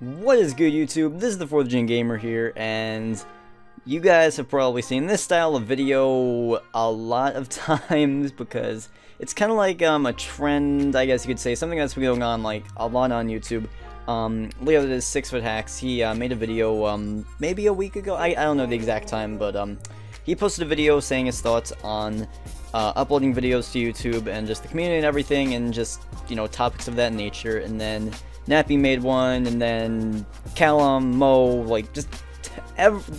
What is good, YouTube? This is the 4th Gen Gamer here, and you guys have probably seen this style of video a lot of times because it's kind of like a trend, I guess you could say, something that's been going on like a lot on YouTube. Leo is 6 Foot Hacks. He made a video maybe a week ago. I don't know the exact time, but he posted a video saying his thoughts on uploading videos to YouTube and just the community and everything, and just, you know, topics of that nature. And then Nappy made one, and then Callum, Mo, like just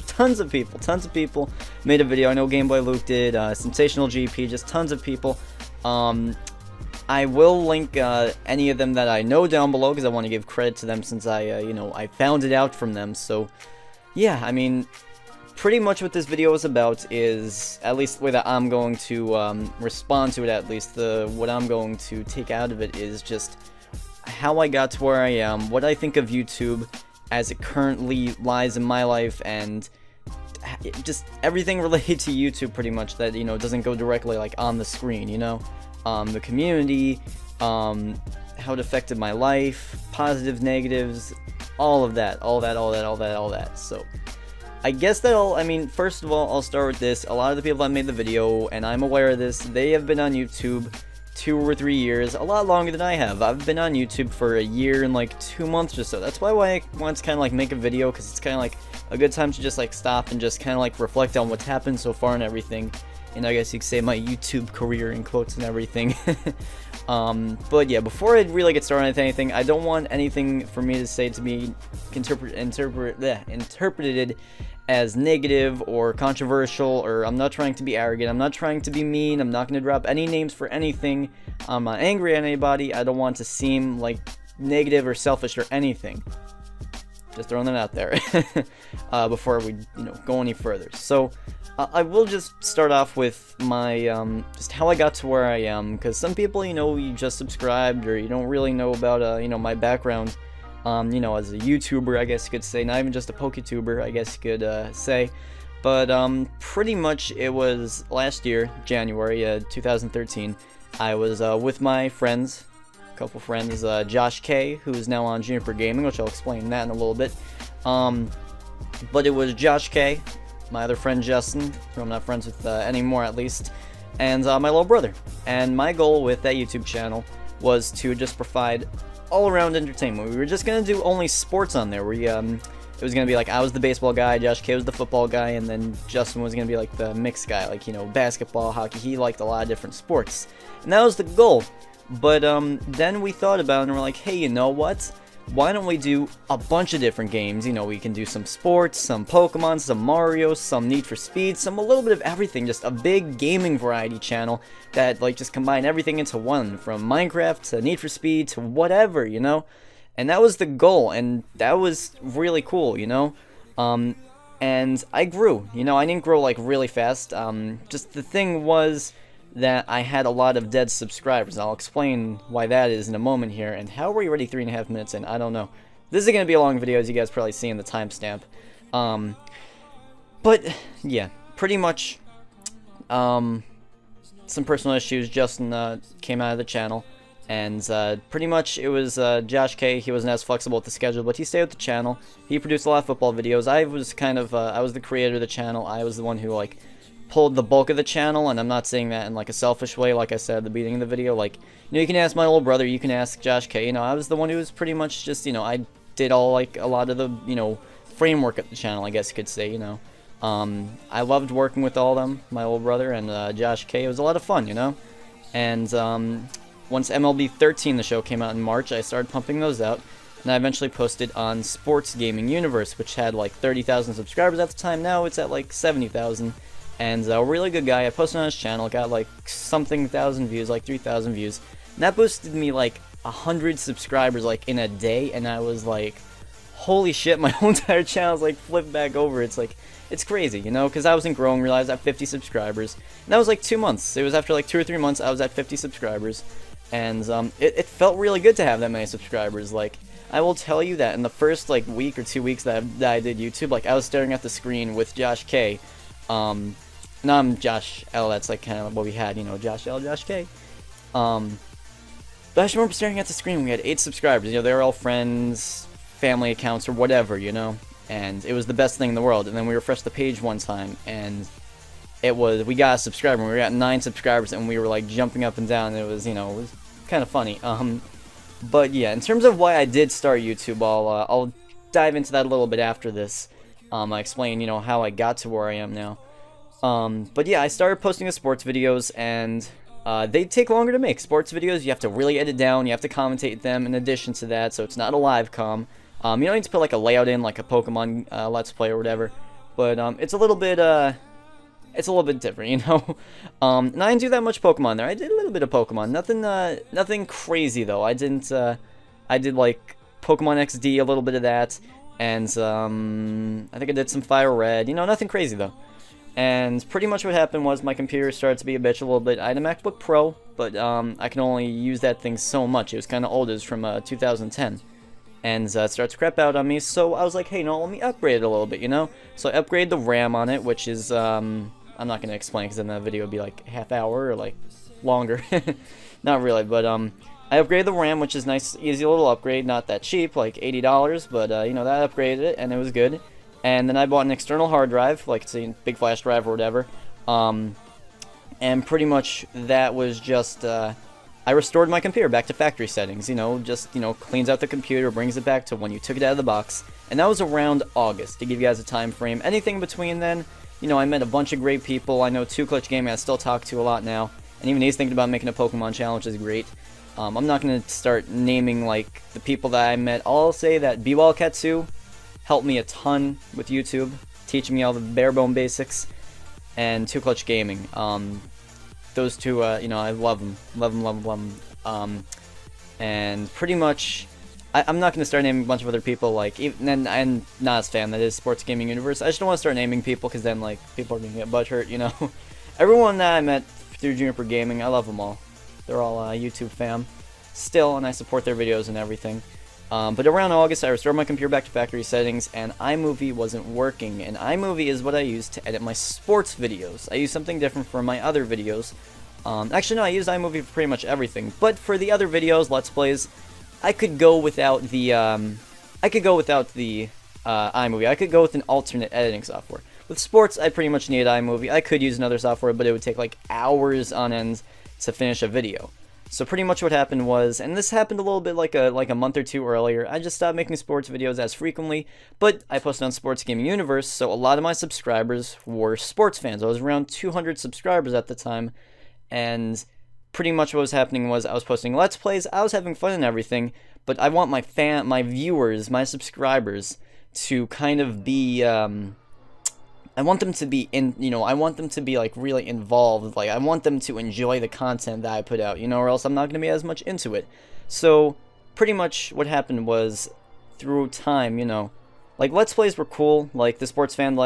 tons of people made a video. I know Game Boy Luke did, Sensational GP, just tons of people. I will link any of them that I know down below because I want to give credit to them since I, you know, I found it out from them. So yeah, I mean, pretty much what this video is about is, at least the way that I'm going to respond to it, at least what I'm going to take out of it is just how I got to where I am, what I think of YouTube as it currently lies in my life, and just everything related to YouTube pretty much that, you know, doesn't go directly like on the screen, you know, the community, how it affected my life, positives, negatives, all that. So I guess first of all, I'll start with this. A lot of the people that made the video, and I'm aware of this, they have been on YouTube 2 or 3 years, a lot longer than I have. I've been on YouTube for a year and like 2 months or so. That's why I want to kind of like make a video, because it's kind of like a good time to just like stop and just kind of like reflect on what's happened so far and everything. And I guess you could say my YouTube career in quotes and everything. But yeah, before I really get started on anything, I don't want anything for me to say to be interpreted as negative or controversial, or I'm not trying to be arrogant, I'm not trying to be mean, I'm not going to drop any names for anything, I'm not angry at anybody, I don't want to seem like negative or selfish or anything. Just throwing that out there before we, you know, go any further. So I will just start off with my just how I got to where I am, because some people, you know, you just subscribed or you don't really know about you know, my background, you know, as a YouTuber, I guess you could say, not even just a PokeTuber, I guess you could say. But pretty much it was last year, January 2013. I was with my friends, a couple friends, Josh K, who's now on Juniper Gaming, which I'll explain that in a little bit. But it was Josh K, my other friend Justin, who I'm not friends with anymore at least, and my little brother. And my goal with that YouTube channel was to just provide all-around entertainment. We were just gonna do only sports on there. It was gonna be like I was the baseball guy, Josh K was the football guy, and then Justin was gonna be like the mixed guy, like, you know, basketball, hockey. He liked a lot of different sports, and that was the goal. But then we thought about it and we're like, hey, you know what? Why don't we do a bunch of different games? You know, we can do some sports, some Pokemon, some Mario, some Need for Speed, a little bit of everything, just a big gaming variety channel that, like, just combine everything into one, from Minecraft to Need for Speed to whatever, you know? And that was the goal, and that was really cool, you know? And I grew, you know, I didn't grow, like, really fast. Just the thing was that I had a lot of dead subscribers. I'll explain why that is in a moment here. And how are we already 3.5 minutes in? I don't know. This is going to be a long video, as you guys probably see in the timestamp. But yeah, pretty much some personal issues. Justin came out of the channel, and pretty much it was Josh K. He wasn't as flexible with the schedule, but he stayed with the channel. He produced a lot of football videos. I was kind of I was the creator of the channel. I was the one who, like, pulled the bulk of the channel, and I'm not saying that in like a selfish way. Like I said at the beginning of the video, like, you know, you can ask my little brother, you can ask Josh K. You know, I was the one who was pretty much just, you know, I did all, like, a lot of the, you know, framework of the channel, I guess you could say, you know. I loved working with all of them, my little brother and Josh K. It was a lot of fun, you know. And once MLB 13, the show, came out in March, I started pumping those out, and I eventually posted on Sports Gaming Universe, which had like 30,000 subscribers at the time. Now it's at like 70,000. And a really good guy. I posted on his channel, got like something thousand views, like 3,000 views, and that boosted me like 100 subscribers like in a day. And I was like, holy shit, my whole entire channel's like flipped back over. It's like, it's crazy, you know, because I wasn't growing, realized I was at 50 subscribers, and that was like 2 months. It was after like 2 or 3 months I was at 50 subscribers, and it felt really good to have that many subscribers. Like, I will tell you that in the first like week or 2 weeks that I did YouTube, like, I was staring at the screen with Josh K. No, I'm Josh L, that's like kind of what we had, you know, Josh L, Josh K. But I just remember staring at the screen, we had 8 subscribers, you know, they were all friends, family accounts or whatever, you know, and it was the best thing in the world. And then we refreshed the page one time, and we got a subscriber. We got 9 subscribers, and we were like jumping up and down. It was, you know, it was kind of funny. But yeah, in terms of why I did start YouTube, I'll dive into that a little bit after this. I explain, you know, how I got to where I am now. But yeah, I started posting the sports videos, and they take longer to make. Sports videos, you have to really edit down, you have to commentate them in addition to that, so it's not a live comm. You don't need to put like a layout in, like a Pokemon Let's Play or whatever, but it's a little bit different, you know. And I didn't do that much Pokemon there. I did a little bit of Pokemon, nothing crazy though. I did like Pokemon XD, a little bit of that, and I think I did some Fire Red, you know, nothing crazy though. And pretty much what happened was my computer started to be a bitch a little bit. I had a MacBook Pro, but I can only use that thing so much. It was kind of old. It was from 2010. And it started to crap out on me, so I was like, hey, no, let me upgrade it a little bit, you know? So I upgraded the RAM on it, which is, I'm not going to explain because then that video would be like half hour or like longer. Not really, but I upgraded the RAM, which is nice, easy little upgrade, not that cheap, like $80, but you know, that upgraded it, and it was good. And then I bought an external hard drive, like it's a big flash drive or whatever. And pretty much that was just, I restored my computer back to factory settings, you know, just, you know, cleans out the computer, brings it back to when you took it out of the box. And that was around August, to give you guys a time frame. Anything between then, you know, I met a bunch of great people. I know 2Clutch Gaming I still talk to a lot now. And even he's thinking about making a Pokemon channel, which is great. I'm not going to start naming, like, the people that I met. I'll say that BWildcat2 helped me a ton with YouTube, teaching me all the bare-bone basics, and 2Clutch Gaming. Those two, you know, I love them. Love them. And pretty much, I'm not going to start naming a bunch of other people, like, even, and not as fan, that is Sports Gaming Universe. I just don't want to start naming people, because then, like, people are going to get butthurt, you know. Everyone that I met through Juniper Gaming, I love them all. They're all YouTube fam still, and I support their videos and everything. But around August, I restored my computer back to factory settings, and iMovie wasn't working. And iMovie is what I use to edit my sports videos. I use something different for my other videos. Actually, no, I use iMovie for pretty much everything. But for the other videos, Let's Plays, I could go without the iMovie. I could go with an alternate editing software. With sports, I pretty much need iMovie. I could use another software, but it would take like hours on end to finish a video. So pretty much what happened was, and this happened a little bit like a month or two earlier, I just stopped making sports videos as frequently, but I posted on Sports Gaming Universe, so a lot of my subscribers were sports fans. I was around 200 subscribers at the time, and pretty much what was happening was I was posting Let's Plays, I was having fun and everything, but I want my viewers, my subscribers, to kind of be, I want them to be I want them to be like really involved, like I want them to enjoy the content that I put out, you know, or else I'm not going to be as much into it. So pretty much what happened was, through time, you know, like Let's Plays were cool, like the sports fans,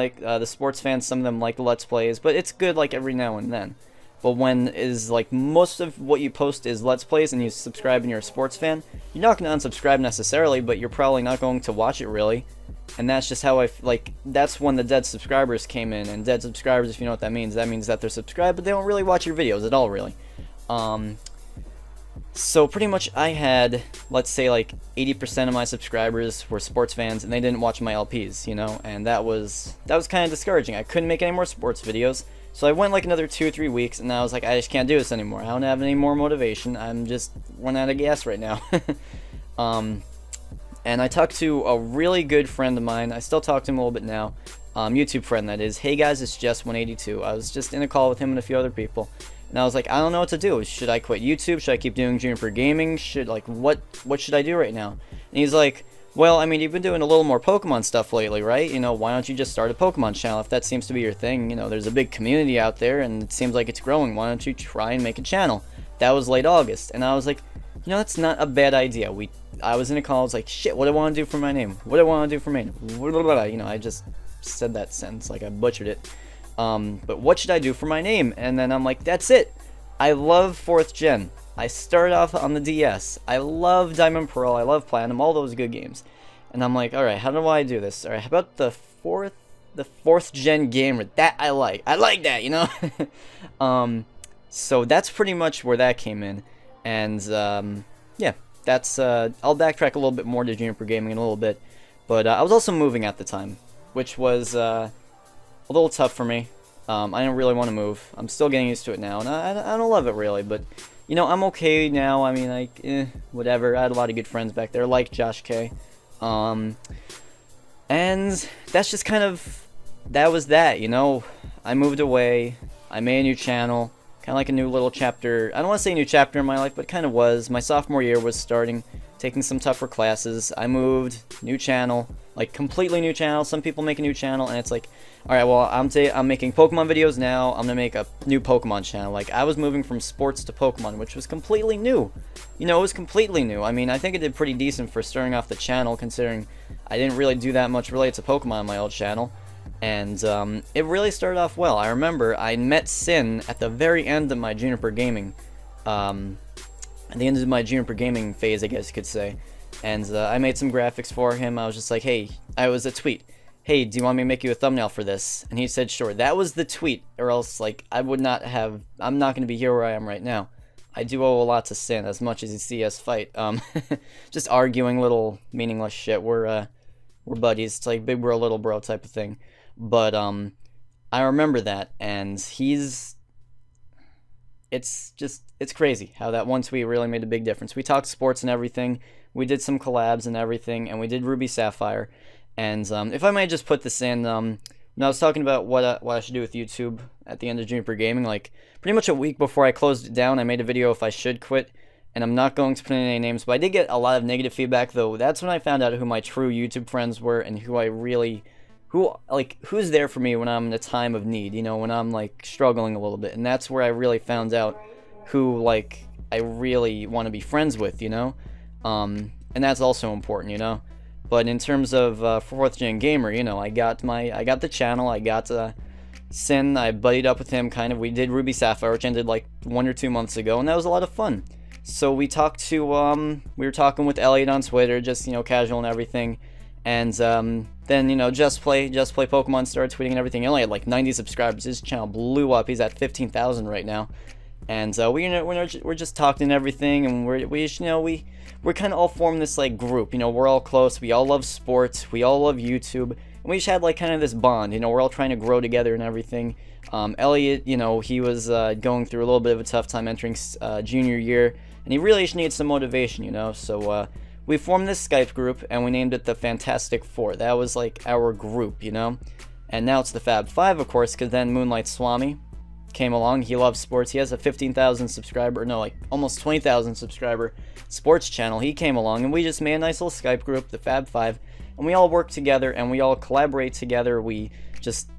some of them like the Let's Plays, but it's good like every now and then. But when is like most of what you post is Let's Plays and you subscribe and you're a sports fan, you're not going to unsubscribe necessarily, but you're probably not going to watch it really. And that's just how that's when the dead subscribers came in. And dead subscribers, if you know what that means that they're subscribed, but they don't really watch your videos at all, really. So pretty much I had, let's say like 80% of my subscribers were sports fans, and they didn't watch my LPs, you know, and that was kind of discouraging. I couldn't make any more sports videos, so I went like another 2 or 3 weeks, and I was like, I just can't do this anymore. I don't have any more motivation. I'm just running out of gas right now. And I talked to a really good friend of mine. I still talk to him a little bit now. YouTube friend, that is. Hey guys, it's Jess182. I was just in a call with him and a few other people. And I was like, I don't know what to do. Should I quit YouTube? Should I keep doing Juniper Gaming? What should I do right now? And he's like, well, I mean, you've been doing a little more Pokemon stuff lately, right? You know, why don't you just start a Pokemon channel if that seems to be your thing? You know, there's a big community out there and it seems like it's growing. Why don't you try and make a channel? That was late August. And I was like, you know, that's not a bad idea. I was in a call, I was like, shit, what do I want to do for my name? What do I want to do for my name? You know, I just said that sentence like I butchered it. But what should I do for my name? And then I'm like, that's it. I love 4th Gen. I started off on the DS. I love Diamond Pearl. I love Platinum. All those good games. And I'm like, alright, how do I do this? Alright, how about the 4th Gen gamer? That I like. I like that, you know? So that's pretty much where that came in. And, yeah, that's I'll backtrack a little bit more to Juniper Gaming in a little bit, but I was also moving at the time, which was a little tough for me. I didn't really want to move. I'm still getting used to it now, and I don't love it really, but you know, I'm okay now. I mean, like, whatever. I had a lot of good friends back there, like Josh K. And that's just kind of, that was that, you know. I moved away. I made a new channel. Kind of like a new little chapter. I don't want to say a new chapter in my life, but it kind of was. My sophomore year was starting, taking some tougher classes. I moved, new channel, like completely new channel. Some people make a new channel, and it's like, all right, well, I'm making Pokemon videos now. I'm gonna make a new Pokemon channel. Like, I was moving from sports to Pokemon, which was completely new. You know, it was completely new. I mean, I think it did pretty decent for starting off the channel, considering I didn't really do that much related to Pokemon on my old channel. And it really started off well. I remember I met Sin at the very end of my Juniper Gaming, at the end of my Juniper Gaming phase, I guess you could say. And I made some graphics for him. I was just like, hey, I was a tweet. Hey, do you want me to make you a thumbnail for this? And he said, sure. That was the tweet, or else, like, I'm not going to be here where I am right now. I do owe a lot to Sin, as much as you see us fight. Just arguing little meaningless shit. We're buddies. It's like big bro, little bro type of thing. But I remember that, and it's crazy how that one tweet really made a big difference. We talked sports and everything. We did some collabs and everything, and we did Ruby Sapphire. And if I might just put this in, when I was talking about what I should do with YouTube at the end of Juniper Gaming, like pretty much a week before I closed it down, I made a video if I should quit. And I'm not going to put in any names, but I did get a lot of negative feedback, though. That's when I found out who my true YouTube friends were and who I really... who's there for me when I'm in a time of need, you know, when I'm, like, struggling a little bit. And that's where I really found out who, like, I really want to be friends with, you know. And that's also important, you know. But in terms of 4th Gen Gamer, you know, I got the channel, I got Sin, I buddied up with him, kind of. We did Ruby Sapphire, which ended, like, 1 or 2 months ago, and that was a lot of fun. So we talked to, we were talking with Elliot on Twitter, just, you know, casual and everything. And then, you know, Just Play Pokemon started tweeting and everything. He only had like 90 subscribers. His channel blew up. He's at 15,000 right now. And we're just talking and everything. And we're kind of all formed this like group. You know, we're all close. We all love sports. We all love YouTube. And we just had like kind of this bond. You know, we're all trying to grow together and everything. Elliot, you know, he was going through a little bit of a tough time entering junior year. And he really just needed some motivation, you know. So, we formed this Skype group, and we named it the Fantastic Four. That was, like, our group, you know? And now it's the Fab Five, of course, because then Moonlight Swami came along. He loves sports. He has a 15,000 subscriber, no, like, almost 20,000 subscriber sports channel. He came along, and we just made a nice little Skype group, the Fab Five, and we all work together, and we all collaborate together. We just,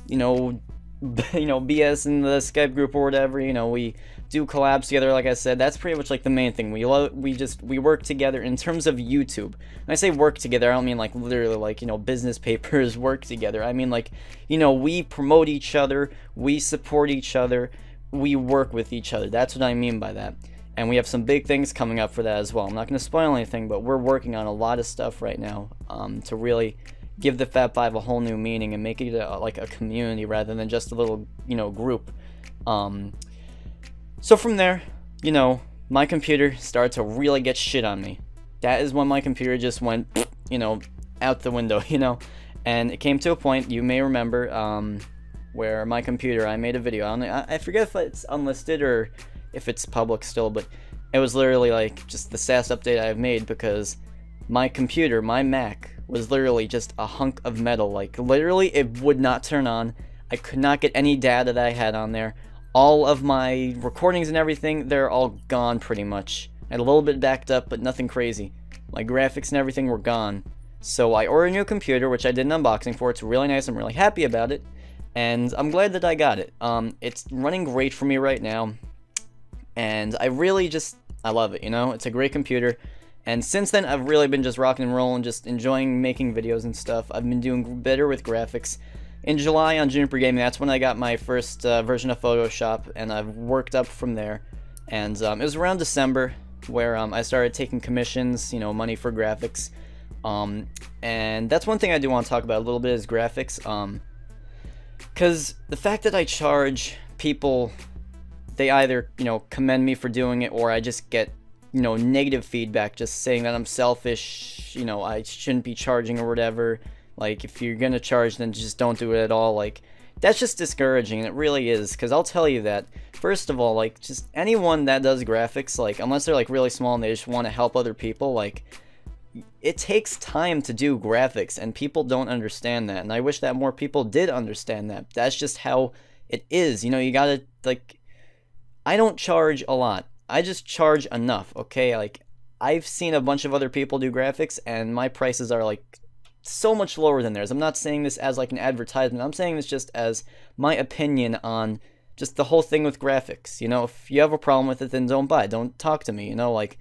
you know, BS in the Skype group or whatever, you know, we do collabs together. Like I said, that's pretty much like the main thing. We work together in terms of YouTube. When I say work together, I don't mean like literally like, you know, business papers work together. I mean like, you know, we promote each other, we support each other, we work with each other. That's what I mean by that. And we have some big things coming up for that as well. I'm not going to spoil anything, but we're working on a lot of stuff right now to really give the Fab Five a whole new meaning and make it like a community rather than just a little, you know, group. So from there, you know, my computer started to really get shit on me. That is when my computer just went, you know, out the window, you know. And it came to a point, you may remember, where my computer, I made a video. I forget if it's unlisted or if it's public still, but it was literally like just the sass update I've made because my computer, my Mac, was literally just a hunk of metal. Like, literally, it would not turn on. I could not get any data that I had on there. All of my recordings and everything, they're all gone pretty much. I had a little bit backed up, but nothing crazy. My graphics and everything were gone. So I ordered a new computer, which I did an unboxing for. It's really nice. I'm really happy about it. And I'm glad that I got it. It's running great for me right now. And I love it, you know? It's a great computer. And since then, I've really been just rocking and rolling, just enjoying making videos and stuff. I've been doing better with graphics. In July on Juniper Gaming, that's when I got my first version of Photoshop, and I've worked up from there. And it was around December where I started taking commissions, you know, money for graphics. And that's one thing I do want to talk about a little bit is graphics. Because the fact that I charge people, they either, you know, commend me for doing it, or I just get you know, negative feedback, just saying that I'm selfish, you know, I shouldn't be charging or whatever. Like, if you're gonna charge, then just don't do it at all. Like, that's just discouraging, and it really is, because I'll tell you that, first of all, like, just anyone that does graphics, like, unless they're, like, really small and they just want to help other people, like, it takes time to do graphics, and people don't understand that, and I wish that more people did understand that. That's just how it is, you know, you gotta, like, I don't charge a lot. I just charge enough, okay? Like, I've seen a bunch of other people do graphics, and my prices are, like, so much lower than theirs. I'm not saying this as, like, an advertisement. I'm saying this just as my opinion on just the whole thing with graphics. You know, if you have a problem with it, then don't buy it. Don't talk to me, you know? Like,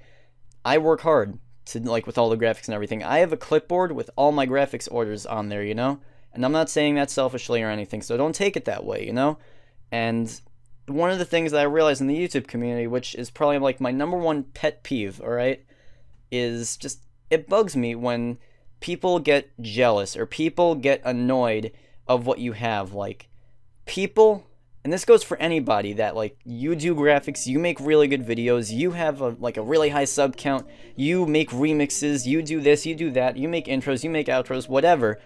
I work hard to, like, with all the graphics and everything. I have a clipboard with all my graphics orders on there, you know? And I'm not saying that selfishly or anything, so don't take it that way, you know? And one of the things that I realized in the YouTube community, which is probably like my #1 pet peeve, alright, is just, it bugs me when people get jealous or people get annoyed of what you have. Like, people, and this goes for anybody that, like, you do graphics, you make really good videos, you have a really high sub count, you make remixes, you do this, you do that, you make intros, you make outros, whatever.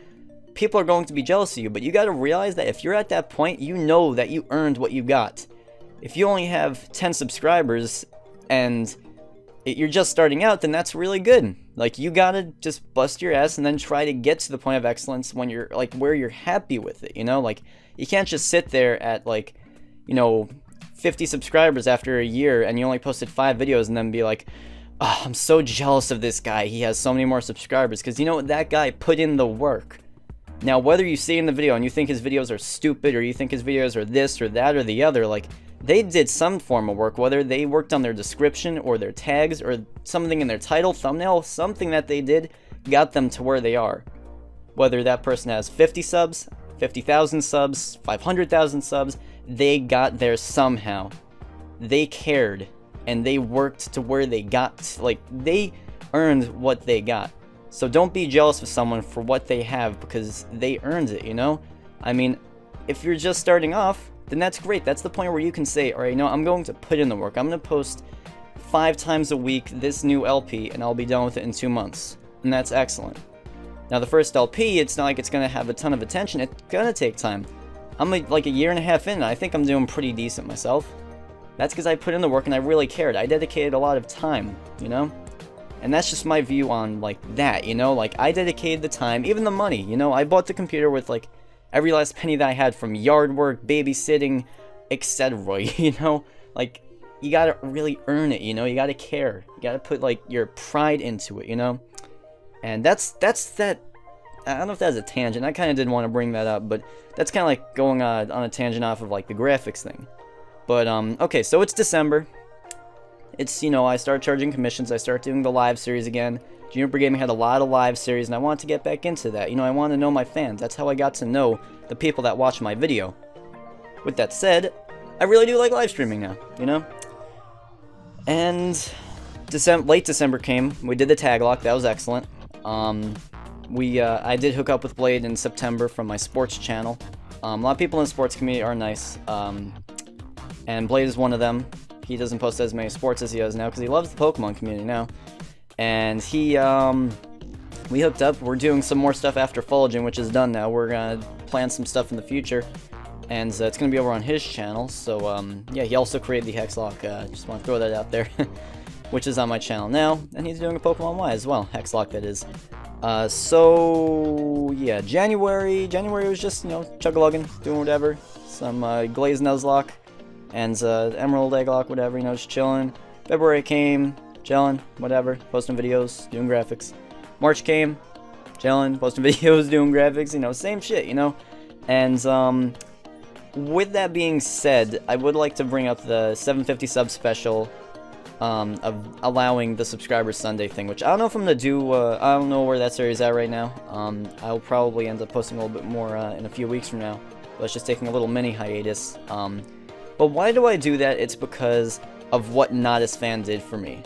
People are going to be jealous of you, but you gotta realize that if you're at that point, you know that you earned what you got. If you only have 10 subscribers and you're just starting out, then that's really good. Like, you gotta just bust your ass and then try to get to the point of excellence when you're, like, where you're happy with it, you know? Like, you can't just sit there at, like, you know, 50 subscribers after a year and you only posted 5 videos and then be like, oh, I'm so jealous of this guy, he has so many more subscribers, because you know what, that guy put in the work. Now, whether you see in the video and you think his videos are stupid, or you think his videos are this or that or the other, like, they did some form of work, whether they worked on their description or their tags or something in their title, thumbnail, something that they did got them to where they are. Whether that person has 50 subs, 50,000 subs, 500,000 subs, they got there somehow. They cared, and they worked to where they got, like, they earned what they got. So don't be jealous of someone for what they have, because they earned it, you know? I mean, if you're just starting off, then that's great. That's the point where you can say, alright, you know, I'm going to put in the work. I'm going to post 5 times a week this new LP, and I'll be done with it in 2 months. And that's excellent. Now, the first LP, it's not like it's going to have a ton of attention. It's going to take time. I'm like a year and a half in, and I think I'm doing pretty decent myself. That's because I put in the work and I really cared. I dedicated a lot of time, you know? And that's just my view on, like, that, you know? Like, I dedicated the time, even the money, you know? I bought the computer with, like, every last penny that I had from yard work, babysitting, etc., you know? Like, you gotta really earn it, you know? You gotta care. You gotta put, like, your pride into it, you know? And that's that. I don't know if that's a tangent. I kind of didn't want to bring that up, but that's kind of like going on a tangent off of, like, the graphics thing. But, okay, so it's December. It's, you know, I start charging commissions. I start doing the live series again. Juniper Gaming had a lot of live series, and I wanted to get back into that. You know, I want to know my fans. That's how I got to know the people that watch my video. With that said, I really do like live streaming now, you know? And late December came. We did the tag lock. That was excellent. I did hook up with Blade in September from my sports channel. A lot of people in the sports community are nice. And Blade is one of them. He doesn't post as many sports as he does now because he loves the Pokemon community now. And we hooked up. We're doing some more stuff after Fulging, which is done now. We're gonna plan some stuff in the future, and it's gonna be over on his channel. So yeah, he also created the Hexlock. Just want to throw that out there, which is on my channel now, and he's doing a Pokemon Y as well. Hexlock, that is. So yeah, January was just, you know, chug-a-lugging, doing whatever. Some Glazed Nuzlocke and Emerald Egglock, whatever. You know, just chilling. February came. Chilling, whatever, posting videos, doing graphics. March came, chilling, posting videos, doing graphics, you know, same shit, you know? And, with that being said, I would like to bring up the 750 sub special, of allowing the Subscribers Sunday thing, which I don't know if I'm gonna do, I don't know where that series is at right now. I'll probably end up posting a little bit more, in a few weeks from now. But it's just taking a little mini hiatus. But why do I do that? It's because of what Not-as-Fan did for me.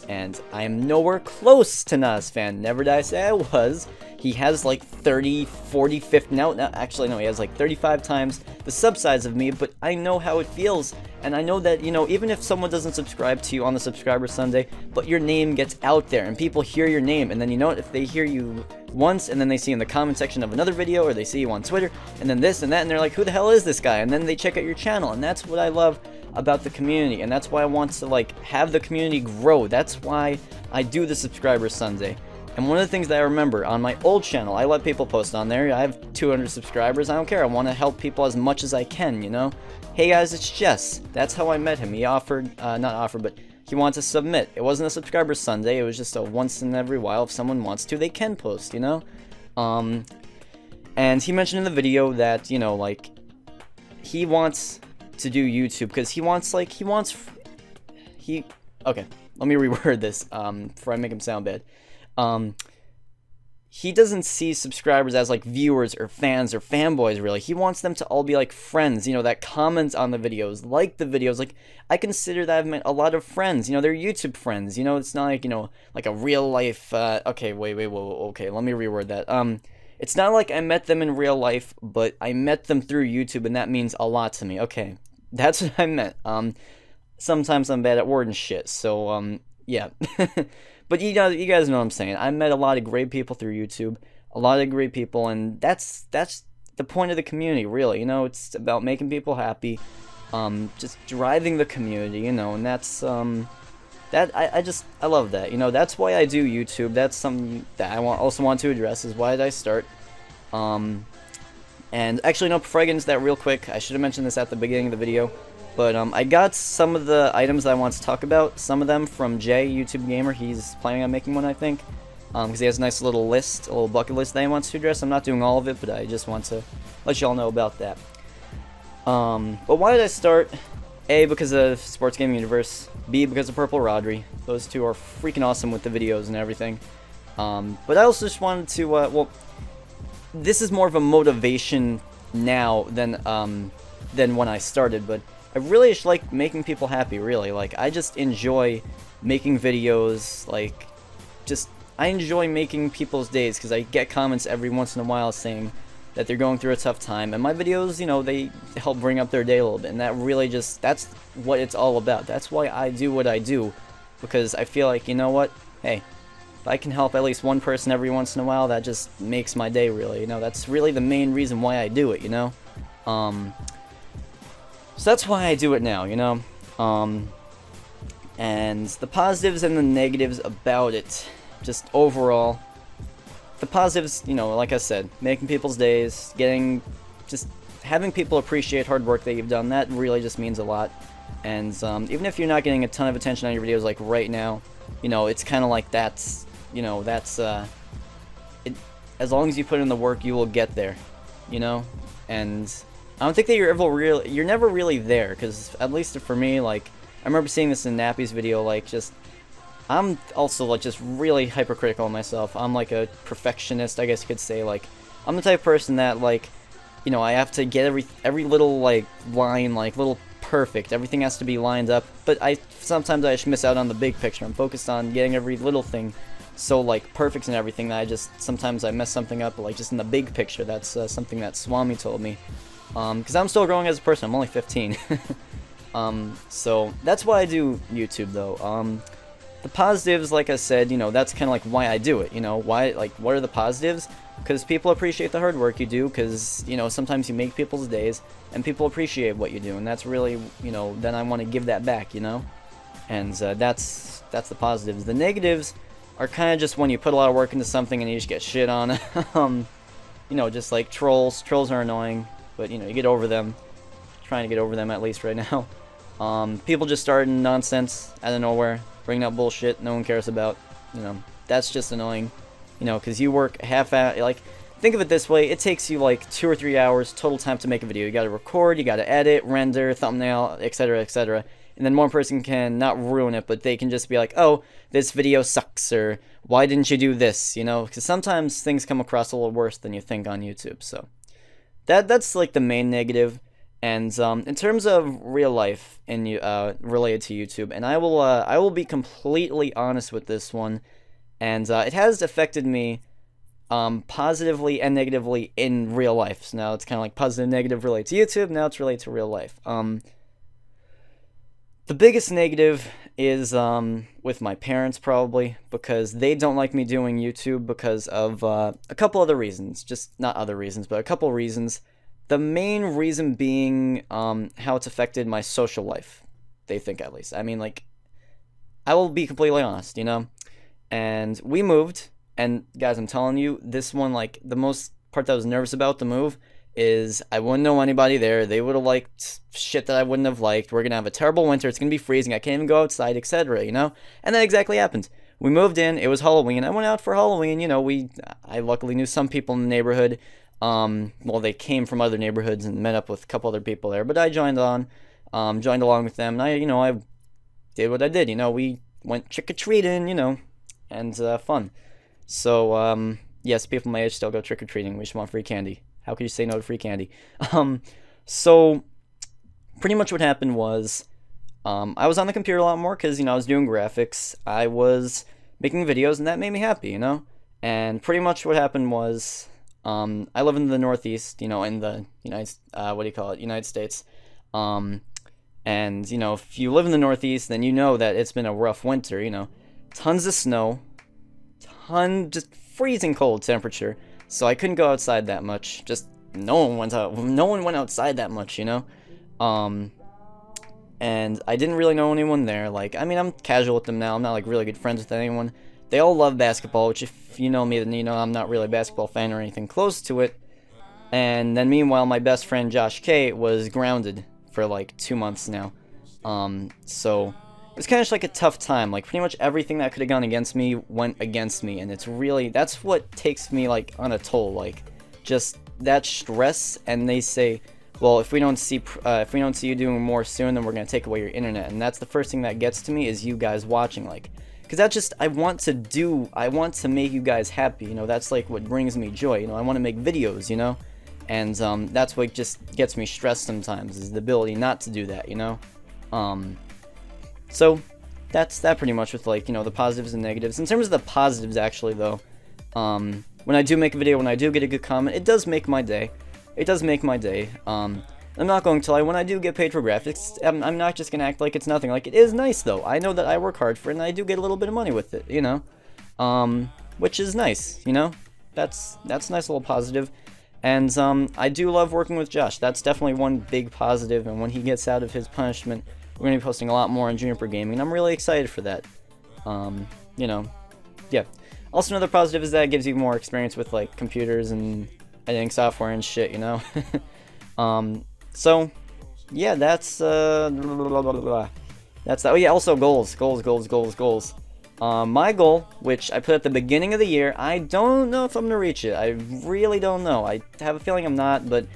And I am nowhere close to Not-as-Fan. Never did I say I was. he has like 30, 40, 50, no, actually no, he has like 35 times the sub size of me, but I know how it feels, and I know that, you know, even if someone doesn't subscribe to you on the Subscriber Sunday, but your name gets out there, and people hear your name, and then, you know what, if they hear you once, and then they see in the comment section of another video, or they see you on Twitter, and then this and that, and they're like, who the hell is this guy? And then they check out your channel, and that's what I love about the community, and that's why I want to, like, have the community grow. That's why I do the Subscriber Sunday. And one of the things that I remember on my old channel, I let people post on there. I have 200 subscribers. I don't care. I want to help people as much as I can, you know? Hey guys, it's Jess. That's how I met him. He offered, not offered, but he wanted to submit. It wasn't a Subscriber Sunday. It was just a once in every while. If someone wants to, they can post, you know? And he mentioned in the video that, you know, like, he wants to do YouTube because he wants, like, okay, let me reword this, before I make him sound bad. He doesn't see subscribers as like viewers or fans or fanboys, really. He wants them to all be like friends, you know, that comment on the videos, like the videos. Like, I consider that I've met a lot of friends, you know, they're YouTube friends, you know, it's not like, you know, like a real life, okay, whoa, okay, let me reword that. It's not like I met them in real life, but I met them through YouTube, and that means a lot to me. Okay, that's what I meant. Sometimes I'm bad at word and shit, so, yeah. But you guys know what I'm saying. I met a lot of great people through YouTube, a lot of great people, and that's the point of the community, really. You know, it's about making people happy, just driving the community, you know, and that's, I love that, you know, that's why I do YouTube. That's something that I also want to address, is why did I start. And actually, no, before I get into that real quick, I should have mentioned this at the beginning of the video. But I got some of the items that I want to talk about, some of them from Jay, YouTube Gamer. He's planning on making one, I think, because he has a nice little list, a little bucket list that he wants to address. I'm not doing all of it, but I just want to let y'all know about that. But why did I start? A, because of Sports Gaming Universe. B, because of Purple Rodri. Those two are freaking awesome with the videos and everything. But I also just wanted to, well, this is more of a motivation now than when I started, but I really just like making people happy, really. Like, I just enjoy making videos, like, I enjoy making people's days, because I get comments every once in a while saying that they're going through a tough time, and my videos, you know, they help bring up their day a little bit, and that really that's what it's all about. That's why I do what I do, because I feel like, you know what, hey, if I can help at least one person every once in a while, that just makes my day, really, you know. That's really the main reason why I do it, you know. So that's why I do it now, you know. And the positives and the negatives about it, just overall. The positives, you know, like I said, making people's days, just having people appreciate hard work that you've done, that really just means a lot. And even if you're not getting a ton of attention on your videos like right now, you know, it's kind of like that's, you know, that's, as long as you put in the work, you will get there, you know. And I don't think that you're never really there, because at least for me, like, I remember seeing this in Nappy's video, like, just, I'm also, like, just really hypercritical of myself. I'm, like, a perfectionist, I guess you could say. Like, I'm the type of person that, like, you know, I have to get every little, like, line, like, little perfect. Everything has to be lined up, but sometimes I just miss out on the big picture. I'm focused on getting every little thing so, like, perfect and everything, that sometimes I mess something up, but, like, just in the big picture. That's something that Swami told me. Because I'm still growing as a person. I'm only 15. So that's why I do YouTube, though. The positives, like I said, you know, that's kind of like why I do it, you know. Why, like, what are the positives? Because people appreciate the hard work you do, because, you know, sometimes you make people's days, and people appreciate what you do, and that's really, you know, then I want to give that back, you know. And that's the positives. The negatives are kind of just when you put a lot of work into something and you just get shit on. You know, just like trolls. Trolls are annoying, but, you know, you get over them. Trying to get over them, at least right now. People just starting nonsense out of nowhere, bringing up bullshit no one cares about. You know, that's just annoying. You know, because you work like, think of it this way, it takes you like 2 or 3 hours total time to make a video. You gotta record, you gotta edit, render, thumbnail, etc, etc. And then one person can not ruin it, but they can just be like, oh, this video sucks, or why didn't you do this, you know? Because sometimes things come across a little worse than you think on YouTube, so. That's like the main negative. And in terms of real life and related to YouTube, and I will be completely honest with this one, and it has affected me positively and negatively in real life. So now it's kind of like positive, negative related to YouTube. Now it's related to real life. The biggest negative is with my parents, probably, because they don't like me doing YouTube because of a couple other reasons. Just not other reasons, but a couple reasons. The main reason being how it's affected my social life. They think, at least. I mean, like, I will be completely honest, you know? And we moved, and guys, I'm telling you, this one, like, the most part that I was nervous about the move is I wouldn't know anybody there. They would have liked shit that I wouldn't have liked. We're going to have a terrible winter. It's going to be freezing. I can't even go outside, etc., you know? And that exactly happened. We moved in. It was Halloween. I went out for Halloween. You know, I luckily knew some people in the neighborhood. Well, they came from other neighborhoods and met up with a couple other people there. But I joined along with them. And I did what I did. You know, we went trick-or-treating, you know, and fun. So, yes, people my age still go trick-or-treating. We just want free candy. How could you say no to free candy? So pretty much what happened was I was on the computer a lot more because, you know, I was doing graphics. I was making videos, and that made me happy, you know? And pretty much what happened was I live in the Northeast, you know, in the United States. And, you know, if you live in the Northeast, then you know that it's been a rough winter, you know. Tons of snow, just freezing cold temperature. So I couldn't go outside that much. Just no one went outside that much, you know. And I didn't really know anyone there. Like, I mean, I'm casual with them now. I'm not like really good friends with anyone. They all love basketball, which if you know me, then you know I'm not really a basketball fan or anything close to it. And then meanwhile, my best friend Josh K was grounded for like 2 months now. So it was kind of just like a tough time. Like, pretty much everything that could have gone against me went against me, and that's what takes me like on a toll. Like, just that stress. And they say, well, if we don't see you doing more soon, then we're gonna take away your internet. And that's the first thing that gets to me, is you guys watching, like, because that's just I want to make you guys happy. You know, that's like what brings me joy. You know, I want to make videos. You know, and that's what just gets me stressed sometimes, is the ability not to do that. You know. So that's that pretty much with, like, you know, the positives and negatives. In terms of the positives, actually, though, when I do make a video, when I do get a good comment, it does make my day. It does make my day. I'm not going to lie, when I do get paid for graphics, I'm not just going to act like it's nothing. Like, it is nice, though. I know that I work hard for it, and I do get a little bit of money with it, you know? Which is nice, you know? That's a nice little positive. And I do love working with Josh. That's definitely one big positive, and when he gets out of his punishment, we're going to be posting a lot more on Juniper Gaming, and I'm really excited for that. You know, yeah. Also, another positive is that it gives you more experience with, like, computers and editing software and shit, you know? So, yeah, that's that. Oh, yeah, also goals. My goal, which I put at the beginning of the year, I don't know if I'm going to reach it. I really don't know. I have a feeling I'm not, but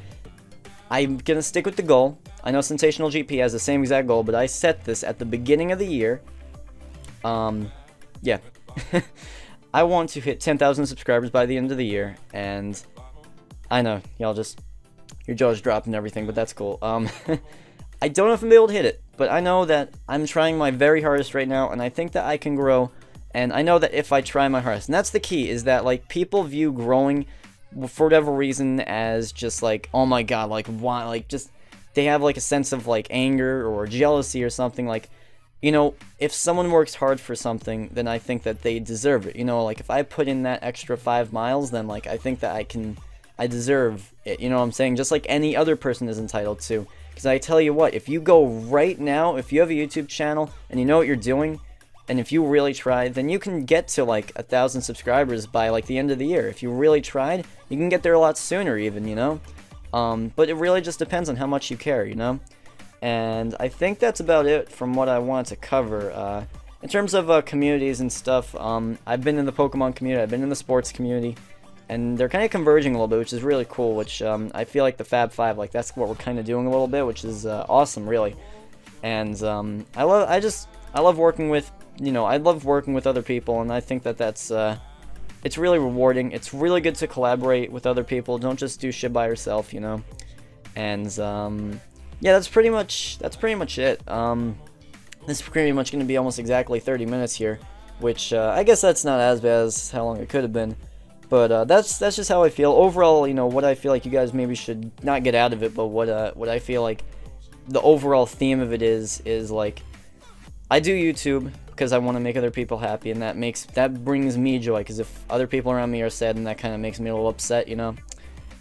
I'm going to stick with the goal. I know Sensational GP has the same exact goal, but I set this at the beginning of the year. Yeah. I want to hit 10,000 subscribers by the end of the year, and I know, y'all your jaws dropped and everything, but that's cool. I don't know if I'm able to hit it, but I know that I'm trying my very hardest right now, and I think that I can grow, and I know that if I try my hardest, and that's the key, is that, like, people view growing, for whatever reason, as just, like, oh my god, like, why, like, just, they have, like, a sense of, like, anger or jealousy or something. Like, you know, if someone works hard for something, then I think that they deserve it, you know? Like, if I put in that extra 5 miles, then, like, I think that I deserve it, you know what I'm saying? Just like any other person is entitled to. Because I tell you what, if you go right now, if you have a YouTube channel, and you know what you're doing, and if you really try, then you can get to, like, 1,000 subscribers by, like, the end of the year. If you really tried, you can get there a lot sooner even, you know? But it really just depends on how much you care, you know? And I think that's about it from what I wanted to cover. In terms of communities and stuff, I've been in the Pokemon community, I've been in the sports community, and they're kind of converging a little bit, which is really cool, which I feel like the Fab Five, like, that's what we're kind of doing a little bit, which is awesome, really. And I love working with, you know, I love working with other people, and I think that that's, it's really rewarding. It's really good to collaborate with other people. Don't just do shit by yourself, you know. And yeah, that's pretty much it. This is pretty much going to be almost exactly 30 minutes here, which I guess that's not as bad as how long it could have been. But that's just how I feel overall. You know, what I feel like you guys maybe should not get out of it, but what I feel like the overall theme of it is like, I do YouTube because I want to make other people happy, and that brings me joy, because if other people around me are sad, then that kind of makes me a little upset, you know.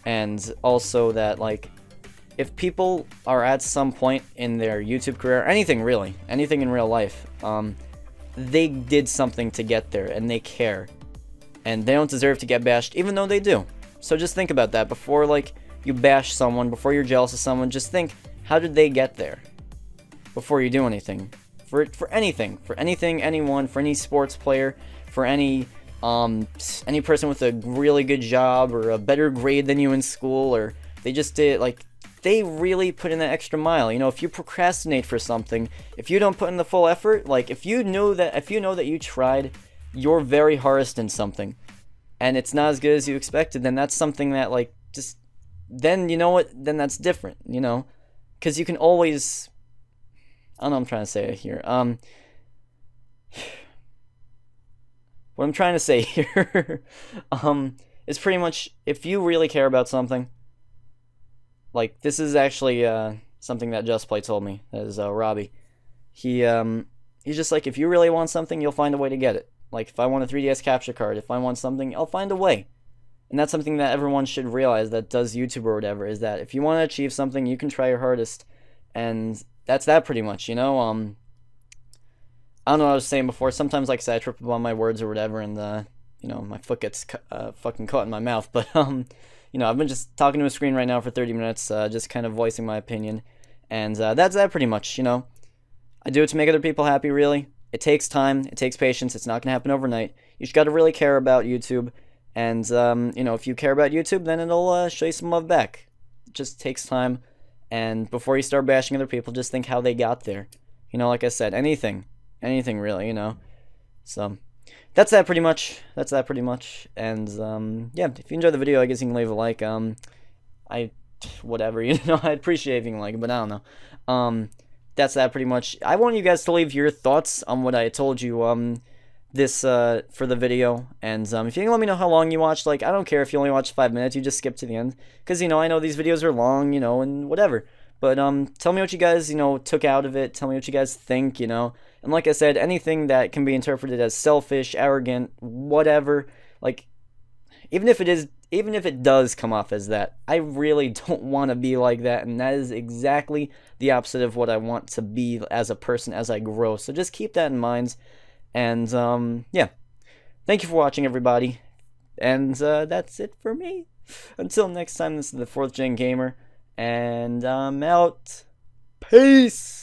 And also that, like, if people are at some point in their YouTube career, anything really, anything in real life, they did something to get there, and they care, and they don't deserve to get bashed, even though they do. So just think about that before, like, you bash someone, before you're jealous of someone. Just think, how did they get there before you do anything? For anything, anyone, for any sports player, for any person with a really good job or a better grade than you in school, or they just did, like, they really put in that extra mile. You know, if you procrastinate for something, if you don't put in the full effort, like, if you know that you tried your very hardest in something, and it's not as good as you expected, then that's something that, like, just, then, you know what, then that's different, you know, because you can always, I don't know what I'm trying to say here. What I'm trying to say here is pretty much, if you really care about something, like, this is actually something that Just Play told me. That is Robbie. He's just like, if you really want something, you'll find a way to get it. Like, if I want a 3DS capture card, if I want something, I'll find a way. And that's something that everyone should realize that does YouTube or whatever, is that if you want to achieve something, you can try your hardest. And that's that pretty much, you know. I don't know what I was saying before. Sometimes, like I said, I trip up on my words or whatever, and you know, my foot gets fucking caught in my mouth. But you know, I've been just talking to a screen right now for 30 minutes, just kind of voicing my opinion, and that's that pretty much. You know, I do it to make other people happy. Really, it takes time, it takes patience. It's not gonna happen overnight. You just got to really care about YouTube, and you know, if you care about YouTube, then it'll show you some love back. It just takes time. And before you start bashing other people, just think how they got there. You know, like I said, anything really, you know. So that's that pretty much. And yeah, if you enjoyed the video, I guess you can leave a like. Whatever, you know, I'd appreciate if you can like it, but I don't know. That's that pretty much. I want you guys to leave your thoughts on what I told you this for the video, and if you can let me know how long you watched. Like, I don't care if you only watched 5 minutes, you just skip to the end, because, you know, I know these videos are long, you know, and whatever, but tell me what you guys, you know, took out of it. Tell me what you guys think, you know. And like I said, anything that can be interpreted as selfish, arrogant, whatever, like, even if it does come off as that, I really don't want to be like that, and that is exactly the opposite of what I want to be as a person as I grow. So just keep that in mind. And yeah, thank you for watching, everybody, and that's it for me. Until next time, this is the 4th Gen Gamer, and I'm out. Peace.